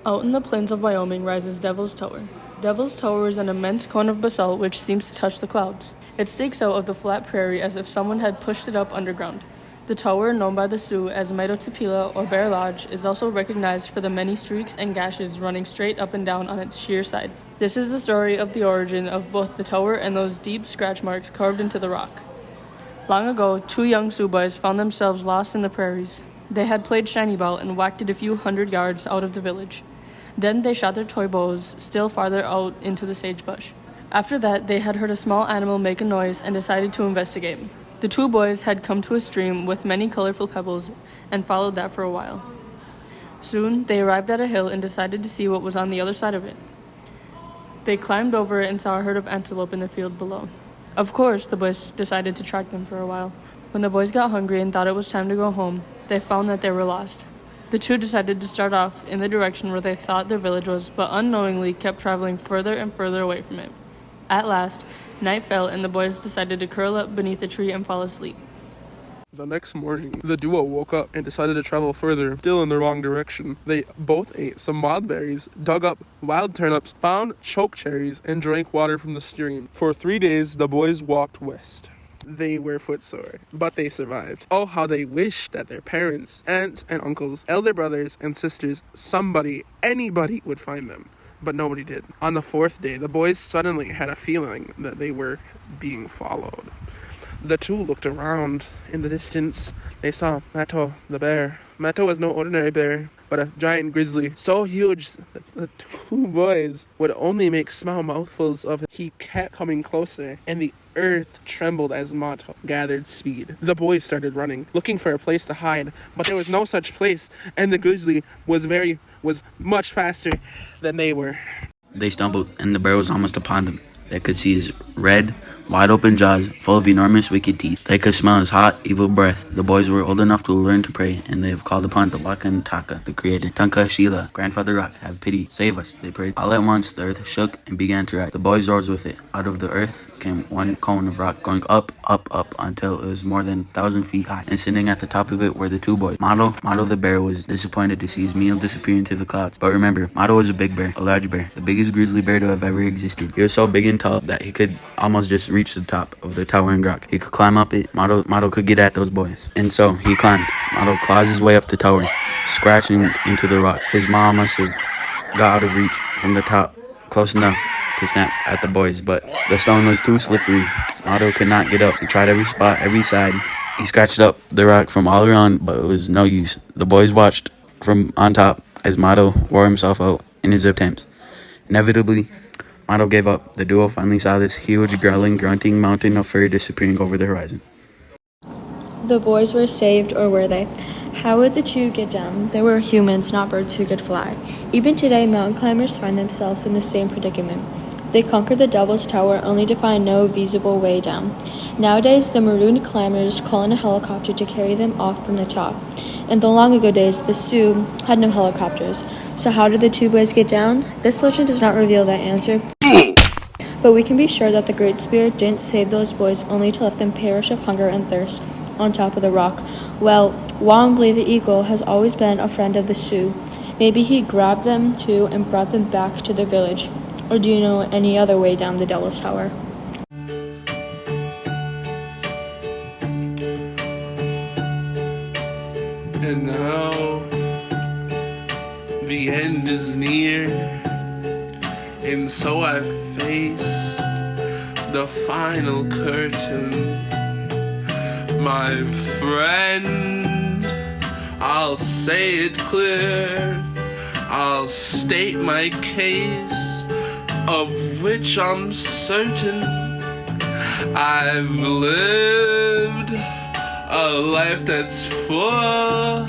Out in the plains of Wyoming rises Devil's Tower. Devil's Tower is an immense cone of basalt which seems to touch the clouds. It sticks out of the flat prairie as if someone had pushed it up underground. The tower, known by the Sioux as Maitotipila or Bear Lodge, is also recognized for the many streaks and gashes running straight up and down on its sheer sides. This is the story of the origin of both the tower and those deep scratch marks carved into the rock. Long ago, two young Sioux boys found themselves lost in the prairies. They had played shiny ball and whacked it a few hundred yards out of the village. Then they shot their toy bows still farther out into the sagebush. After that, they had heard a small animal make a noise and decided to investigate. The two boys had come to a stream with many colorful pebbles and followed that for a while. Soon, they arrived at a hill and decided to see what was on the other side of it. They climbed over it and saw a herd of antelope in the field below. Of course, the boys decided to track them for a while. When the boys got hungry and thought it was time to go home, they found that they were lost. The two decided to start off in the direction where they thought their village was, but unknowingly kept traveling further and further away from it. At last, night fell and the boys decided to curl up beneath a tree and fall asleep. The next morning, the duo woke up and decided to travel further, still in the wrong direction. They both ate some wild berries, dug up wild turnips, found choke cherries, and drank water from the stream. For 3 days, the boys walked west. They were footsore, but they survived. Oh, how they wished that their parents, aunts and uncles, elder brothers and sisters, anybody would find them. But nobody did. On the 4th day, the boys suddenly had a feeling that they were being followed. The two looked around. In the distance, they saw Mato, the bear. Mato was no ordinary bear, but a giant grizzly, so huge that the two boys would only make small mouthfuls of it. He kept coming closer, and the earth trembled as Mato gathered speed. The boys started running, looking for a place to hide, but there was no such place, and the grizzly was much faster than they were. They stumbled, and the bear was almost upon them. They could see his red, wide-open jaws full of enormous wicked teeth. They could smell his hot, evil breath. The boys were old enough to learn to pray, and they have called upon the Wakantaka, the Creator. Tanka Sheila, Grandfather Rock, have pity, save us, they prayed. All at once, the earth shook and began to rise. The boys rose with it. Out of the earth came one cone of rock, going up, up, up, until it was more than 1,000 feet high. And sitting at the top of it were the two boys. Mato the bear was disappointed to see his meal disappear into the clouds. But remember, Mato was a big bear, a large bear, the biggest grizzly bear to have ever existed. He was so big and tall that he could almost just reach the top of the towering rock. He could climb up it. Mato could get at those boys. And so he climbed. Mato claws his way up the tower, scratching into the rock. His mom must have got out of reach from the top, close enough to snap at the boys, but the stone was too slippery. Mato could not get up. He tried every spot, every side. He scratched up the rock from all around, but it was no use. The boys watched from on top as Mato wore himself out in his attempts. Inevitably, Mato gave up. The duo finally saw this huge, growling, grunting mountain of fur disappearing over the horizon. The boys were saved, or were they? How would the two get down? They were humans, not birds who could fly. Even today, mountain climbers find themselves in the same predicament. They conquered the Devil's Tower only to find no feasible way down. Nowadays, the marooned climbers call in a helicopter to carry them off from the top. In the long ago days, the Sioux had no helicopters. So how did the two boys get down? This legend does not reveal that answer. But we can be sure that the Great Spirit didn't save those boys only to let them perish of hunger and thirst on top of the rock. Well, Wongbley the Eagle has always been a friend of the Sioux. Maybe he grabbed them too and brought them back to the village. Or do you know any other way down the Devil's Tower? And now, the end is near, and so I face the final curtain. My friend, I'll say it clear, I'll state my case, of which I'm certain. I've lived a life that's full.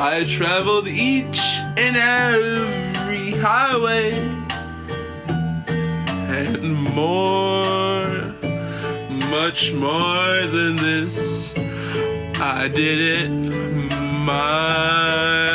I traveled each and every highway, and more, much more than this, I did it my